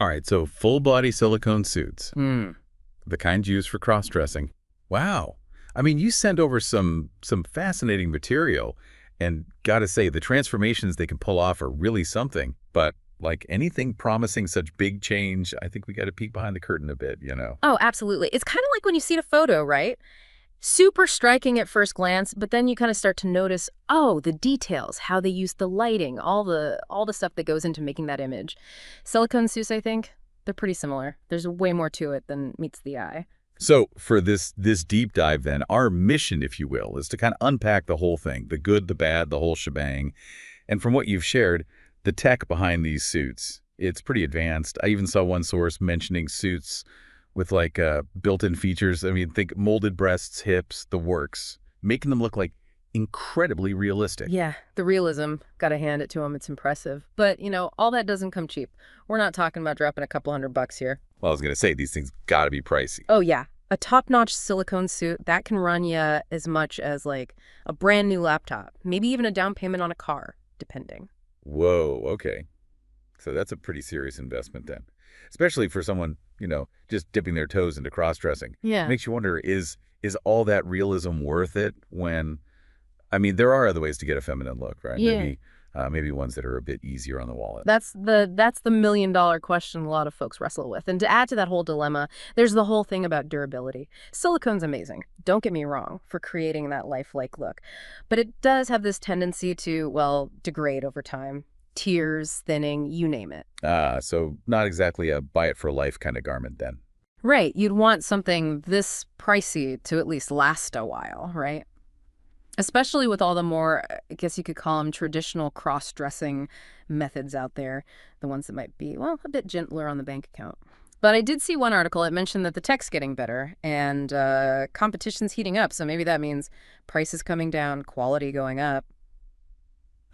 All right, so full body silicone suits, Hmm. the kind used for cross-dressing. Wow. I mean, you sent over some fascinating material, and gotta say, the transformations they can pull off are really something. But like anything promising such big change, I think we got to peek behind the curtain a bit. Oh, absolutely. It's kind of like when you see a photo, right? Super striking at first glance, but then you kind of start to notice, oh, the details, how they use the lighting, all the stuff that goes into making that image. Silicone suits, I think, they're pretty similar. There's way more to it than meets the eye. So for this deep dive, then, our mission, if you will, is to kind of unpack the whole thing, the good, the bad, the whole shebang. And from what you've shared, the tech behind these suits, it's pretty advanced. I even saw one source mentioning suits with like built-in features. I mean, think molded breasts, hips, the works, making them look like incredibly realistic. Yeah, the realism, gotta hand it to them, it's impressive. But, all that doesn't come cheap. We're not talking about dropping a couple $100 here. Well, I was going to say, these things got to be pricey. Oh, yeah. A top-notch silicone suit, that can run you as much as, like, a brand new laptop. Maybe even a down payment on a car, depending. Whoa, okay. So that's a pretty serious investment then, especially for someone, just dipping their toes into cross-dressing. Yeah. Makes you wonder, is all that realism worth it when, I mean, there are other ways to get a feminine look, right? Yeah. Maybe ones that are a bit easier on the wallet. That's the million-dollar question a lot of folks wrestle with. And to add to that whole dilemma, there's the whole thing about durability. Silicone's amazing, don't get me wrong, for creating that lifelike look. But it does have this tendency to, well, degrade over time. Tears, thinning, you name it. So not exactly a buy it for life kind of garment then. Right, you'd want something this pricey to at least last a while, right? Especially with all the more, I guess you could call them traditional cross-dressing methods out there, the ones that might be, well, a bit gentler on the bank account. But I did see one article that mentioned that the tech's getting better and competition's heating up, so maybe that means prices coming down, quality going up.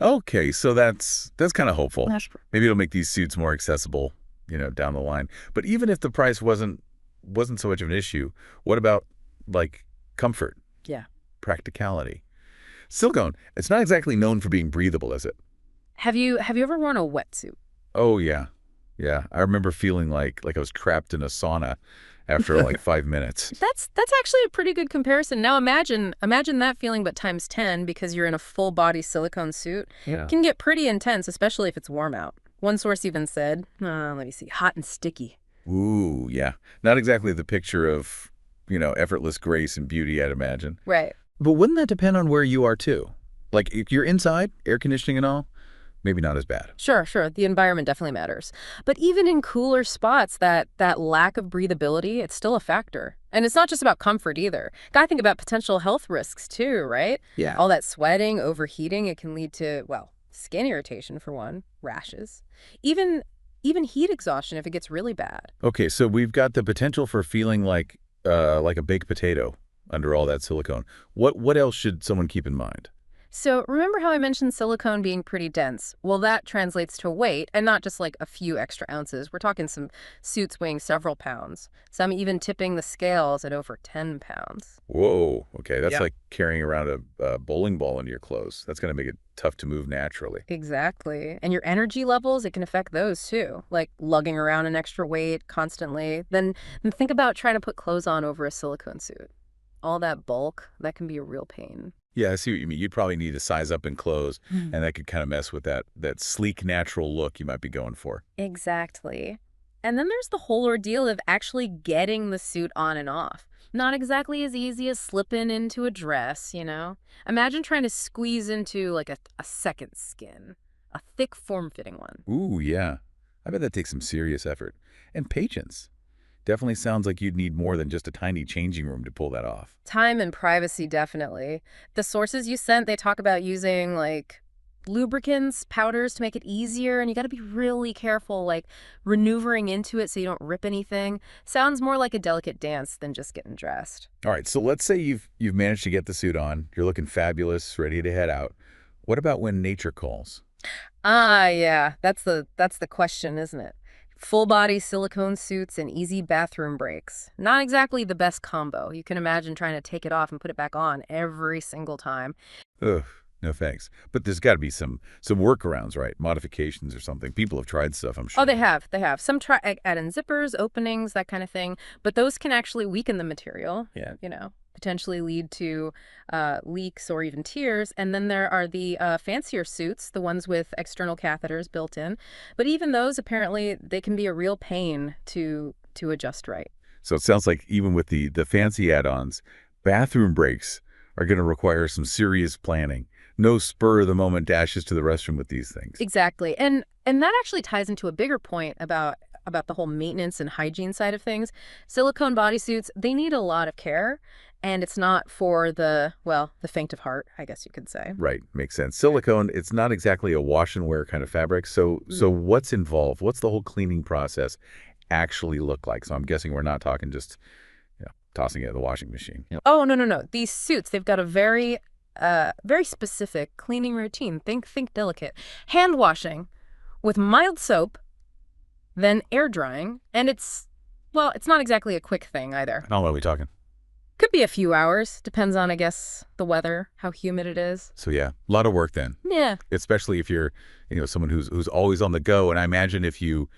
Okay, so that's kind of hopeful. That's Maybe it'll make these suits more accessible, down the line. But even if the price wasn't so much of an issue, what about like comfort, Yeah. practicality? Silicone, it's not exactly known for being breathable, is it? Have you ever worn a wetsuit? Oh, yeah. Yeah. I remember feeling like I was trapped in a sauna after like 5 minutes. That's actually a pretty good comparison. Now imagine that feeling, but times 10, because you're in a full body silicone suit. Yeah. Can get pretty intense, especially if it's warm out. One source even said, let me see, hot and sticky. Ooh, yeah. Not exactly the picture of, effortless grace and beauty, I'd imagine. Right. But wouldn't that depend on where you are, too? Like, if you're inside, air conditioning and all, maybe not as bad. Sure. The environment definitely matters. But even in cooler spots, that lack of breathability, it's still a factor. And it's not just about comfort either. Gotta think about potential health risks too, right? Yeah. All that sweating, overheating, it can lead to, well, skin irritation for one, rashes, even heat exhaustion if it gets really bad. Okay, so we've got the potential for feeling like a baked potato under all that silicone. What else should someone keep in mind? So remember how I mentioned silicone being pretty dense? Well, that translates to weight, and not just like a few extra ounces. We're talking some suits weighing several pounds, some even tipping the scales at over 10 pounds. Whoa, okay, that's Yeah. like carrying around a bowling ball under your clothes. That's going to make it tough to move naturally. Exactly. And your energy levels, it can affect those too, like lugging around an extra weight constantly. Then think about trying to put clothes on over a silicone suit. All that bulk, that can be a real pain. Yeah, I see what you mean. You'd probably need to size up in clothes, Mm. and that could kind of mess with that sleek, natural look you might be going for. Exactly. And then there's the whole ordeal of actually getting the suit on and off. Not exactly as easy as slipping into a dress. Imagine trying to squeeze into like a second skin, a thick form-fitting one. Ooh, yeah. I bet that takes some serious effort. And patience. Definitely sounds like you'd need more than just a tiny changing room to pull that off. Time and privacy, definitely. The sources you sent, they talk about using like lubricants, powders to make it easier, and you got to be really careful, like maneuvering into it so you don't rip anything. Sounds more like a delicate dance than just getting dressed. All right, so let's say you've managed to get the suit on. You're looking fabulous, ready to head out. What about when nature calls? Yeah, that's the question, isn't it? Full body silicone suits and easy bathroom breaks. Not exactly the best combo. You can imagine trying to take it off and put it back on every single time. Ugh, No thanks. But there's got to be some workarounds, right? Modifications or something. People have tried stuff, I'm Oh, sure. they have. They have. Some try add in zippers, openings, that kind of thing. But those can actually weaken the material, Yeah. potentially lead to leaks or even tears. And then there are the fancier suits, the ones with external catheters built in. But even those, apparently, they can be a real pain to adjust right. So it sounds like even with the fancy add-ons, bathroom breaks are going to require some serious planning. No spur-of-the-moment dashes to the restroom with these things. Exactly. And that actually ties into a bigger point about the whole maintenance and hygiene side of things. Silicone bodysuits, they need a lot of care, and it's not for the faint of heart, I guess you could say. Right, makes sense. Silicone, it's not exactly a wash and wear kind of fabric. So what's involved? What's the whole cleaning process actually look like? So I'm guessing we're not talking just tossing it in the washing machine. Yep. Oh, no, no, no. These suits, they've got a very specific cleaning routine. Think delicate. Hand washing with mild soap, then air drying, and it's not exactly a quick thing either. How long are we talking? Could be a few hours, depends on, I guess, the weather, how humid it is. So yeah, a lot of work then. Yeah. Especially if you're, someone who's always on the go. And I imagine if you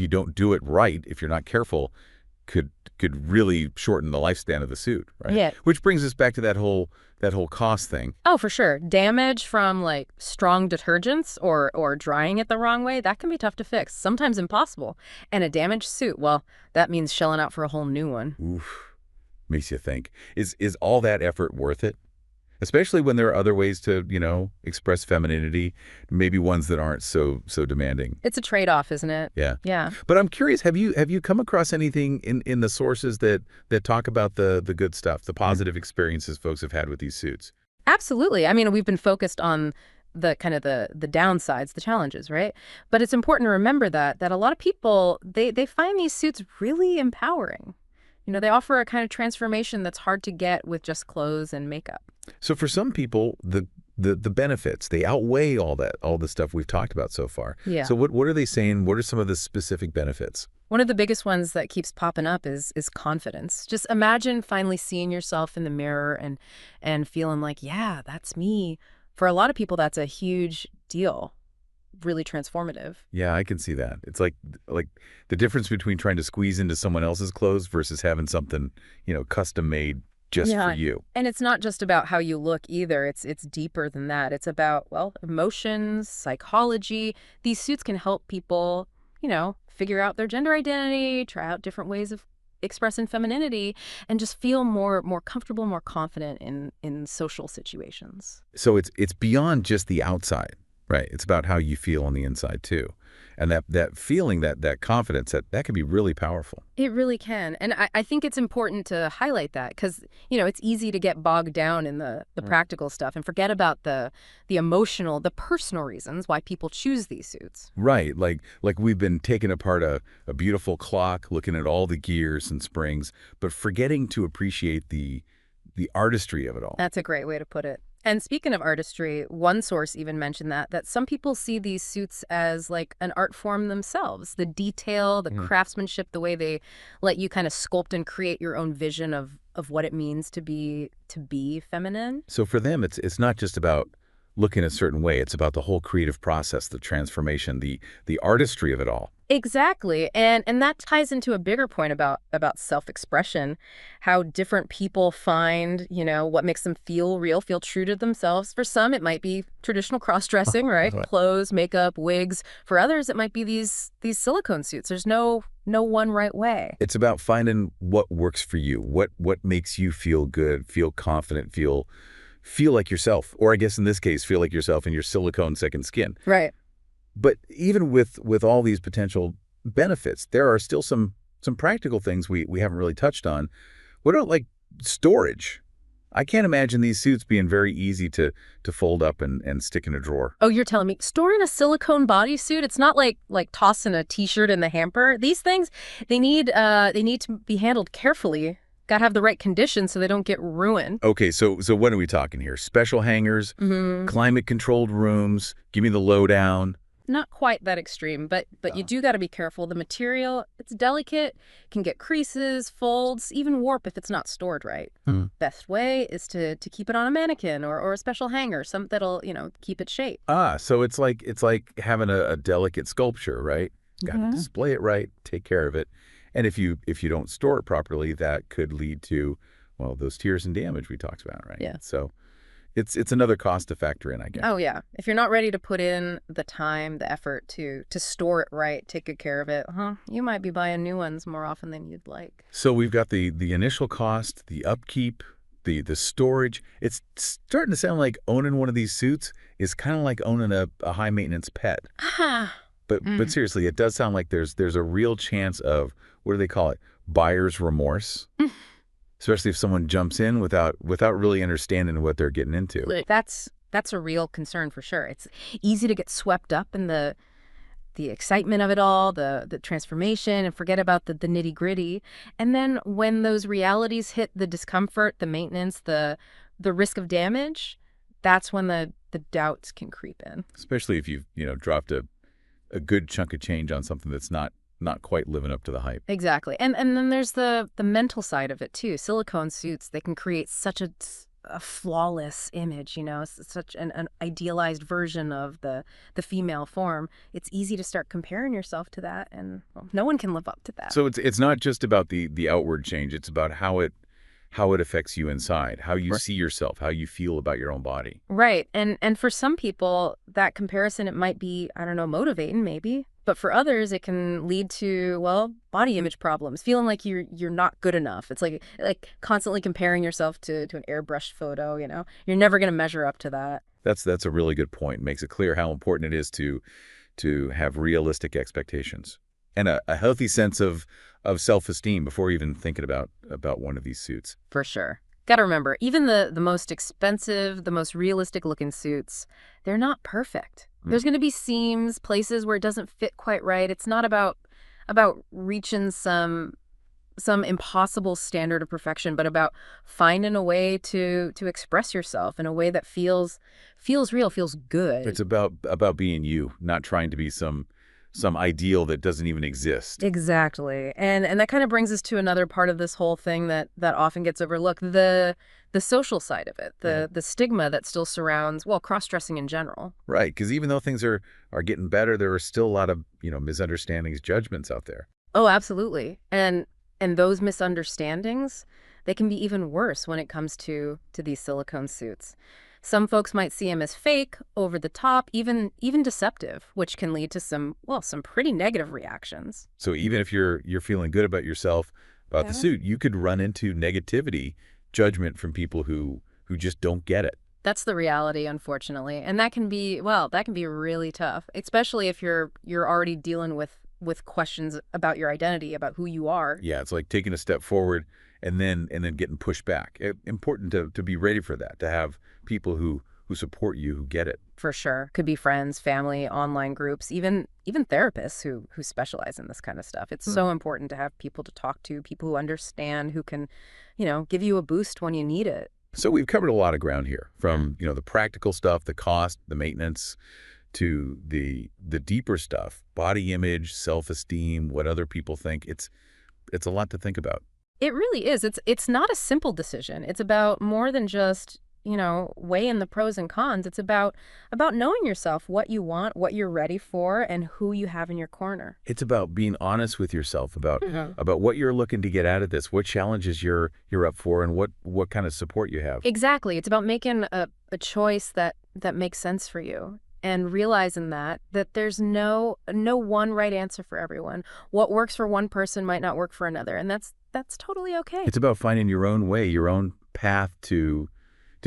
don't do it right, if you're not careful, could really shorten the lifespan of the suit, right? Yeah. Which brings us back to that whole cost thing. Oh, for sure. Damage from like strong detergents or drying it the wrong way, that can be tough to fix, sometimes impossible. And a damaged suit, well, that means shelling out for a whole new one. Oof. Makes you think. Is all that effort worth it? Especially when there are other ways to, express femininity, maybe ones that aren't so demanding. It's a trade-off, isn't it? Yeah. Yeah. But I'm curious, have you come across anything in the sources that talk about the good stuff, the positive experiences folks have had with these suits? Absolutely. I mean, we've been focused on the kind of the downsides, the challenges, right? But it's important to remember that a lot of people, they find these suits really empowering. They offer a kind of transformation that's hard to get with just clothes and makeup. So for some people, the benefits, they outweigh all the stuff we've talked about so far. Yeah. So what are they saying? What are some of the specific benefits? One of the biggest ones that keeps popping up is confidence. Just imagine finally seeing yourself in the mirror and feeling like, yeah, that's me. For a lot of people, that's a huge deal. Really transformative. Yeah, I can see that. It's like the difference between trying to squeeze into someone else's clothes versus having something, custom made just for you. And it's not just about how you look either. It's deeper than that. It's about, emotions, psychology. These suits can help people, figure out their gender identity, try out different ways of expressing femininity, and just feel more comfortable, more confident in social situations. So it's beyond just the outside. Right. It's about how you feel on the inside, too. And that feeling, that confidence, that can be really powerful. It really can. And I think it's important to highlight that because, it's easy to get bogged down in the practical stuff and forget about the emotional, the personal reasons why people choose these suits. Right. Like we've been taking apart a beautiful clock, looking at all the gears and springs, but forgetting to appreciate the artistry of it all. That's a great way to put it. And speaking of artistry, one source even mentioned that some people see these suits as like an art form themselves. The detail, the craftsmanship, the way they let you kind of sculpt and create your own vision of what it means to be feminine. So for them, it's not just about looking a certain way. It's about the whole creative process, the transformation, the artistry of it all. Exactly. And that ties into a bigger point about self-expression, how different people find, what makes them feel real, feel true to themselves. For some, it might be traditional cross-dressing, right? Clothes, makeup, wigs. For others, it might be these silicone suits. There's no one right way. It's about finding what works for you, what makes you feel good, feel confident, feel like yourself, or I guess in this case, feel like yourself in your silicone second skin. Right. But even with all these potential benefits, there are still some practical things we haven't really touched on. What about like storage? I can't imagine these suits being very easy to fold up and stick in a drawer. Oh, you're telling me storing a silicone bodysuit? It's not like tossing a T-shirt in the hamper. These things, they need to be handled carefully. Got to have the right conditions so they don't get ruined. Okay, so what are we talking here? Special hangers, climate-controlled rooms, give me the lowdown. Not quite that extreme, but you do got to be careful. The material, it's delicate, can get creases, folds, even warp if it's not stored right. Hmm. Best way is to keep it on a mannequin or a special hanger, some that'll, keep its shape. So it's like having a delicate sculpture, right? Got to display it right, take care of it. And if you don't store it properly, that could lead to, well, those tears and damage we talked about, right? Yeah. So it's another cost to factor in, I guess. Oh, yeah. If you're not ready to put in the time, the effort to store it right, take good care of it, you might be buying new ones more often than you'd like. So we've got the initial cost, the upkeep, the storage. It's starting to sound like owning one of these suits is kind of like owning a high maintenance pet. Ah. But seriously, it does sound like there's a real chance of, what do they call it? Buyer's remorse. Especially if someone jumps in without really understanding what they're getting into. That's a real concern for sure. It's easy to get swept up in the excitement of it all, the transformation, and forget about the nitty-gritty. And then when those realities hit, the discomfort, the maintenance, the risk of damage, that's when the doubts can creep in. Especially if you've, dropped a good chunk of change on something that's not quite living up to the hype. Exactly. And then there's the mental side of it too. Silicone suits, they can create such a flawless image, such an idealized version of the female form. It's easy to start comparing yourself to that, and no one can live up to that. So it's not just about the outward change. It's about how it affects you inside, how you see yourself, how you feel about your own body. Right. And for some people, that comparison, it might be, I don't know, motivating maybe. But for others, it can lead to, well, body image problems, feeling like you're not good enough. It's like constantly comparing yourself to an airbrushed photo, You're never going to measure up to that. That's a really good point. Makes it clear how important it is to have realistic expectations and a healthy sense of self-esteem before even thinking about one of these suits. For sure. Got to remember, even the most expensive, the most realistic looking suits, they're not perfect. There's going to be seams, places where it doesn't fit quite right. It's not about reaching some impossible standard of perfection, but about finding a way to express yourself in a way that feels real, feels good. It's about being you, not trying to be some ideal that doesn't even exist. Exactly. And that kind of brings us to another part of this whole thing that often gets overlooked, the social side of it, the stigma that still surrounds, well, cross-dressing in general. Right, because even though things are getting better, there are still a lot of, misunderstandings, judgments out there. Oh, absolutely. And those misunderstandings, they can be even worse when it comes to these silicone suits. Some folks might see them as fake, over the top, even deceptive, which can lead to some pretty negative reactions. So even if you're feeling good about yourself, about the suit, you could run into negativity, judgment from people who just don't get it. That's the reality, unfortunately. And that can be really tough, especially if you're already dealing with questions about your identity, about who you are. Yeah, it's like taking a step forward and then getting pushed back. Important to be ready for that, to have people who support you, who get it. For sure. Could be friends, family, online groups, even therapists who specialize in this kind of stuff. It's so important to have people to talk to, people who understand, who can, give you a boost when you need it. So we've covered a lot of ground here, from, the practical stuff, the cost, the maintenance, to the deeper stuff, body image, self-esteem, what other people think. It's a lot to think about. It really is. It's not a simple decision. It's about more than just, weighing the pros and cons. It's about knowing yourself, what you want, what you're ready for, and who you have in your corner. It's about being honest with yourself about what you're looking to get out of this, what challenges you're up for, and what kind of support you have. Exactly. It's about making a choice that makes sense for you. And realizing that there's no one right answer for everyone. What works for one person might not work for another, and that's totally okay. It's about finding your own way, your own path to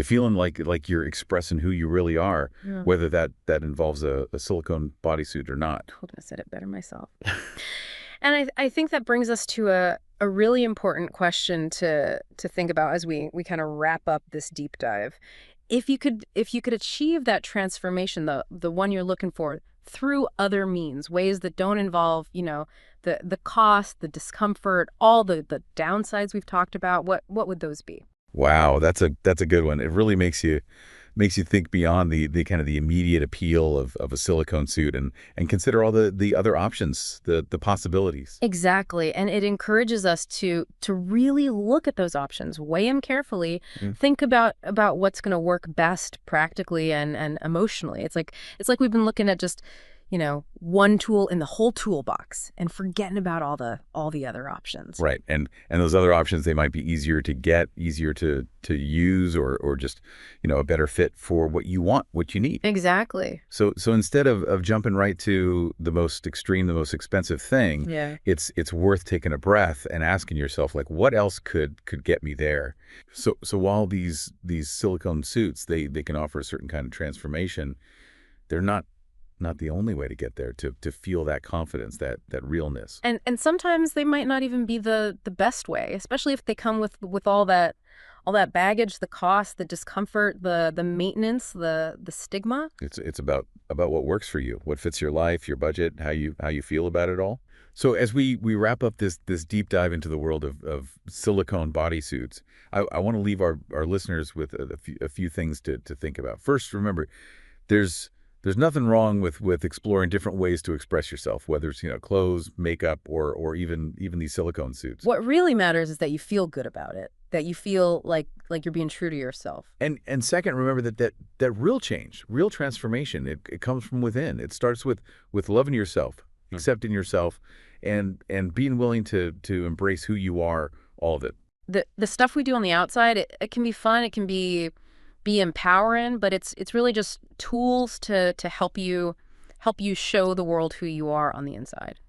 feeling like you're expressing who you really are, whether that involves a silicone bodysuit or not. Couldn't have said it better myself. And I think that brings us to a really important question to think about as we kind of wrap up this deep dive. If you could achieve that transformation, the one you're looking for, through other means, ways that don't involve, the cost, the discomfort, all the downsides we've talked about, what would those be? Wow, that's a good one. It really makes you makes you think beyond the kind of the immediate appeal of a silicone suit and consider all the other options, the possibilities. Exactly. And it encourages us to really look at those options, weigh them carefully, Yeah. think about what's going to work best practically and emotionally. It's like we've been looking at just, one tool in the whole toolbox and forgetting about all the other options. Right. And those other options, they might be easier to get, easier to use, or just, a better fit for what you want, what you need. Exactly. So instead of jumping right to the most extreme, the most expensive thing, Yeah. it's worth taking a breath and asking yourself, like, what else could get me there? So while these silicone suits, they can offer a certain kind of transformation, they're not the only way to get there, to feel that confidence, that realness. And sometimes they might not even be the best way, especially if they come with all that baggage, the cost, the discomfort, the maintenance, the stigma. It's about what works for you, what fits your life, your budget, how you feel about it all. So as we wrap up this deep dive into the world of silicone bodysuits, I want to leave our listeners with a few things to think about. First, remember, there's nothing wrong with exploring different ways to express yourself, whether it's clothes, makeup, or even these silicone suits. What really matters is that you feel good about it, that you feel like you're being true to yourself. And second, remember that real change, real transformation, it comes from within. It starts with loving yourself, accepting yourself, and being willing to embrace who you are, all of it. The stuff we do on the outside, it can be fun, it can be empowering, but it's really just tools to help you show the world who you are on the inside.